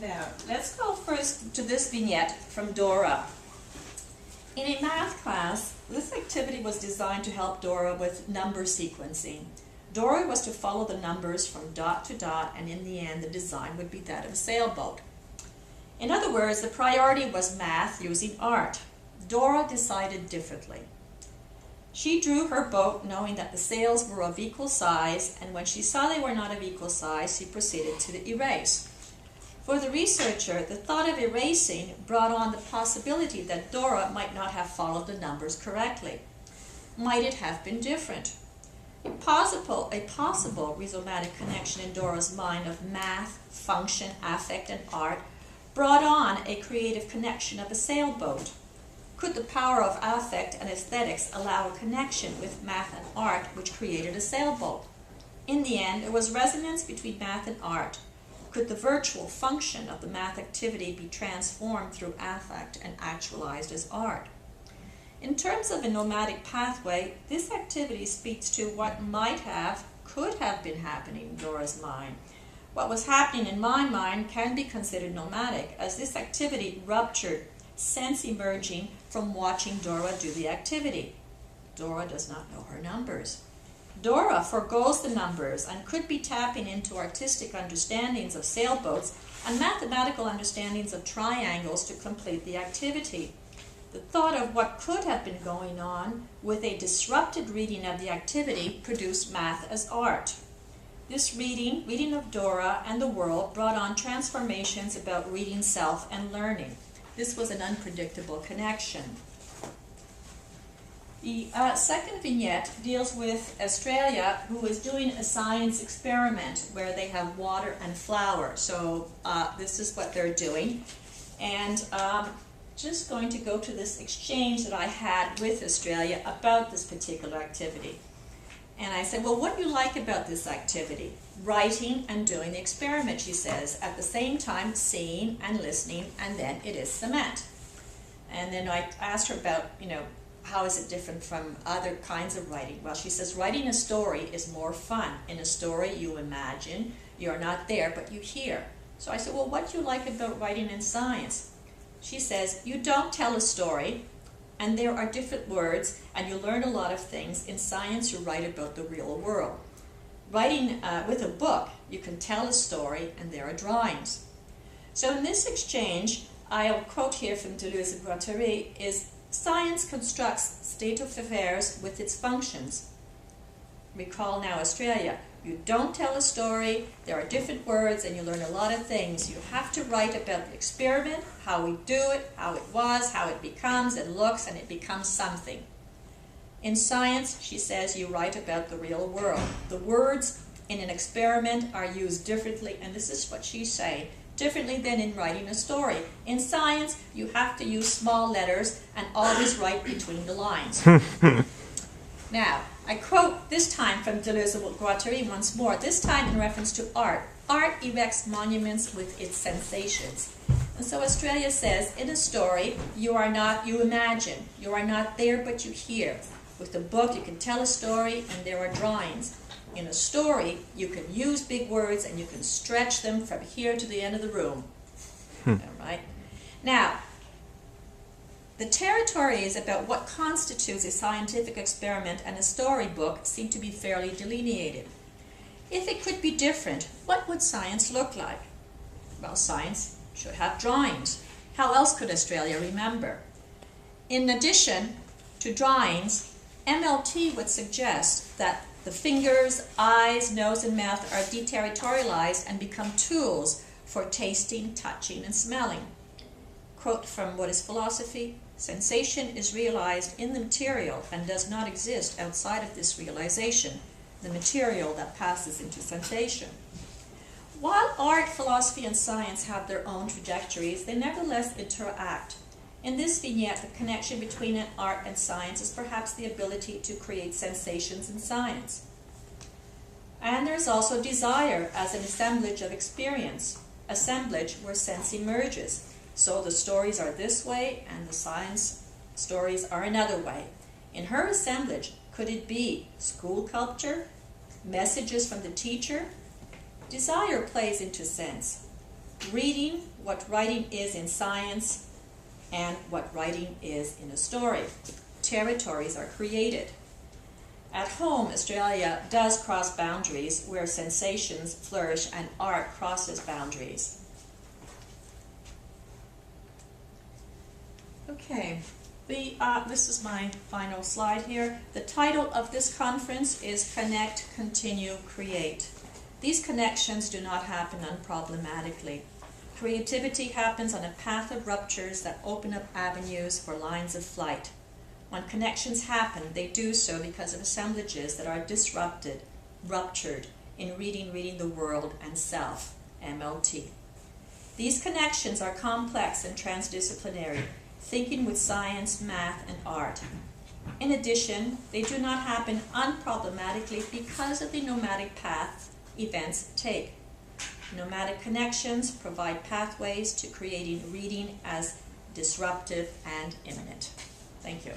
Now, let's go first to this vignette from Dora. In a math class, this activity was designed to help Dora with number sequencing. Dora was to follow the numbers from dot to dot, and in the end, the design would be that of a sailboat. In other words, the priority was math using art. Dora decided differently. She drew her boat knowing that the sails were of equal size, and when she saw they were not of equal size, she proceeded to erase. For the researcher, the thought of erasing brought on the possibility that Dora might not have followed the numbers correctly. Might it have been different? A possible rhizomatic connection in Dora's mind of math, function, affect, and art brought on a creative connection of a sailboat. Could the power of affect and aesthetics allow a connection with math and art which created a sailboat? In the end, there was resonance between math and art. Could the virtual function of the math activity be transformed through affect and actualized as art? In terms of a nomadic pathway, this activity speaks to what could have been happening in Dora's mind. What was happening in my mind can be considered nomadic, as this activity ruptured sense emerging from watching Dora do the activity. Dora does not know her numbers. Dora forgoes the numbers and could be tapping into artistic understandings of sailboats and mathematical understandings of triangles to complete the activity. The thought of what could have been going on with a disrupted reading of the activity produced math as art. This reading of Dora and the world brought on transformations about reading self and learning. This was an unpredictable connection. The second vignette deals with Australia, who is doing a science experiment where they have water and flour. So this is what they're doing. And just going to go to this exchange that I had with Australia about this particular activity. And I said, well, what do you like about this activity? Writing and doing the experiment, she says, at the same time seeing and listening, and then it is cement. And then I asked her about, how is it different from other kinds of writing? Well, she says, writing a story is more fun. In a story, you imagine, you're not there, but you hear. So I said, well, what do you like about writing in science? She says, you don't tell a story, and there are different words, and you learn a lot of things. In science, you write about the real world. Writing with a book, you can tell a story, and there are drawings. So in this exchange, I'll quote here from Deleuze and Guattari, is science constructs state of affairs with its functions. Recall now Australia. You don't tell a story, there are different words, and you learn a lot of things. You have to write about the experiment, how we do it, how it was, how it becomes, it looks, and it becomes something. In science, she says, you write about the real world. The words in an experiment are used differently, and this is what she's saying, differently than in writing a story. In science, you have to use small letters and always write between the lines. Now, I quote this time from Deleuze and Guattari once more, this time in reference to art. Art erects monuments with its sensations. And so Australia says, in a story, you imagine. You are not there, but you hear. With a book, you can tell a story, and there are drawings. In a story, you can use big words, and you can stretch them from here to the end of the room. All right? Now, the territories about what constitutes a scientific experiment and a storybook seem to be fairly delineated. If it could be different, what would science look like? Well, science should have drawings. How else could Australia remember? In addition to drawings, MLT would suggest that the fingers, eyes, nose, and mouth are deterritorialized and become tools for tasting, touching, and smelling. Quote from What is Philosophy? Sensation is realized in the material and does not exist outside of this realization, the material that passes into sensation. While art, philosophy, and science have their own trajectories, they nevertheless interact. In this vignette, the connection between art and science is perhaps the ability to create sensations in science. And there's also desire as an assemblage of experience, assemblage where sense emerges. So the stories are this way, and the science stories are another way. In her assemblage, could it be school culture, messages from the teacher? Desire plays into sense. reading what writing is in science and what writing is in a story. Territories are created. At home, Australia does cross boundaries where sensations flourish and art crosses boundaries. Okay, this is my final slide here. The title of this conference is Connect, Continue, Create. These connections do not happen unproblematically. Creativity happens on a path of ruptures that open up avenues for lines of flight. When connections happen, they do so because of assemblages that are disrupted, ruptured, in reading the world and self, MLT. These connections are complex and transdisciplinary, thinking with science, math, and art. In addition, they do not happen unproblematically because of the nomadic path events take. Nomadic connections provide pathways to creating reading as disruptive and imminent. Thank you.